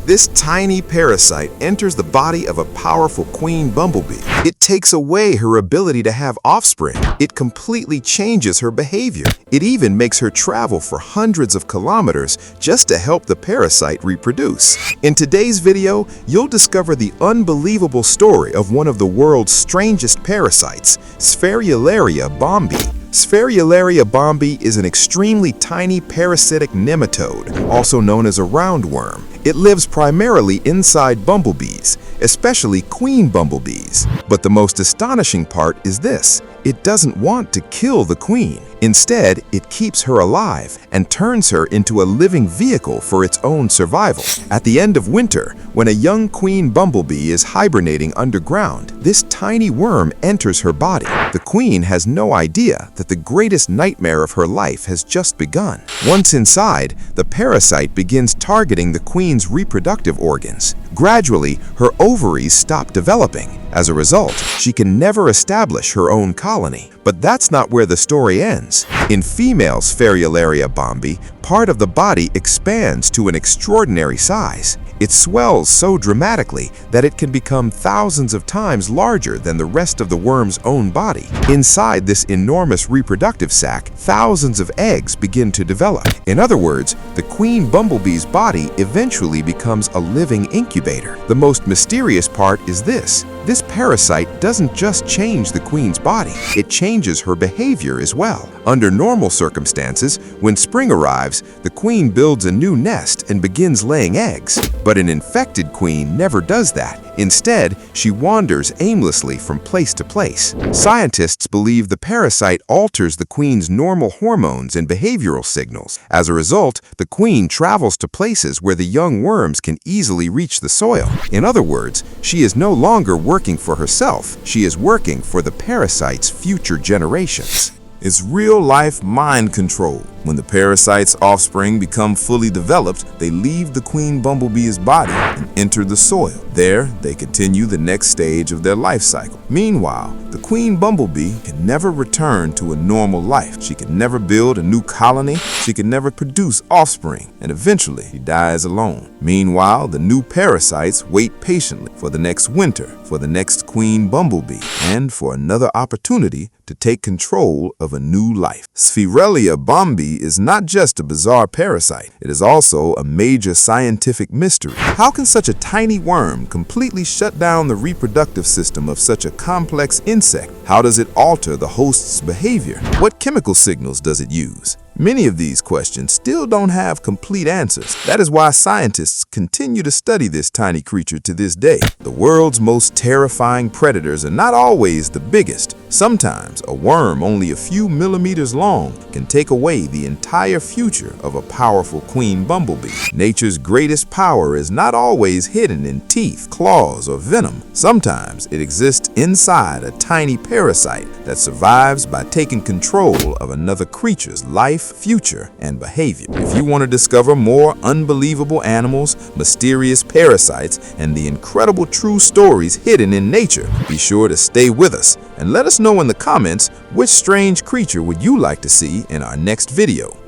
This tiny parasite enters the body of a powerful queen bumblebee. It takes away her ability to have offspring. It completely changes her behavior. It even makes her travel for hundreds of kilometers just to help the parasite reproduce. In today's video, you'll discover the unbelievable story of one of the world's strangest parasites, Sphaerularia bombi. Sphaerularia bombi is an extremely tiny parasitic nematode, also known as a roundworm. It lives primarily inside bumblebees, especially queen bumblebees. But the most astonishing part is this: it doesn't want to kill the queen. Instead, it keeps her alive and turns her into a living vehicle for its own survival. At the end of winter, when a young queen bumblebee is hibernating underground, this tiny worm enters her body. The queen has no idea that the greatest nightmare of her life has just begun. Once inside, the parasite begins targeting the queen's reproductive organs. Gradually, her ovaries stop developing. As a result, she can never establish her own colony. But that's not where the story ends. In female Sphaerularia bombi, part of the body expands to an extraordinary size. It swells so dramatically that it can become thousands of times larger than the rest of the worm's own body. Inside this enormous reproductive sac, thousands of eggs begin to develop. In other words, the queen bumblebee's body eventually becomes a living incubator. The most mysterious part is this: this parasite doesn't just change the queen's body, it changes her behavior as well. Under normal circumstances, when spring arrives, the queen builds a new nest and begins laying eggs. But an infected queen never does that. Instead, she wanders aimlessly from place to place. Scientists believe the parasite alters the queen's normal hormones and behavioral signals. As a result, the queen travels to places where the young worms can easily reach the soil. In other words, she is no longer working for herself, she is working for the parasite's future generations. It's real-life mind control. When the parasite's offspring become fully developed, they leave the queen bumblebee's body and enter the soil. There, they continue the next stage of their life cycle. Meanwhile, the queen bumblebee can never return to a normal life. She can never build a new colony, she can never produce offspring, and eventually she dies alone. Meanwhile, the new parasites wait patiently for the next winter, for the next queen bumblebee, and for another opportunity to take control of a new life. Sphaerularia bombi is not just a bizarre parasite, it is also a major scientific mystery. How can such a tiny worm completely shut down the reproductive system of such a complex insect? How does it alter the host's behavior? What chemical signals does it use? Many of these questions still don't have complete answers. That is why scientists continue to study this tiny creature to this day. The world's most terrifying predators are not always the biggest. Sometimes a worm only a few millimeters long can take away the entire future of a powerful queen bumblebee. Nature's greatest power is not always hidden in teeth, claws, or venom. Sometimes it exists inside a tiny parasite that survives by taking control of another creature's life, future, and behavior. If you want to discover more unbelievable animals, mysterious parasites, and the incredible true stories hidden in nature, be sure to stay with us and let us know in the comments which strange creature would you like to see in our next video.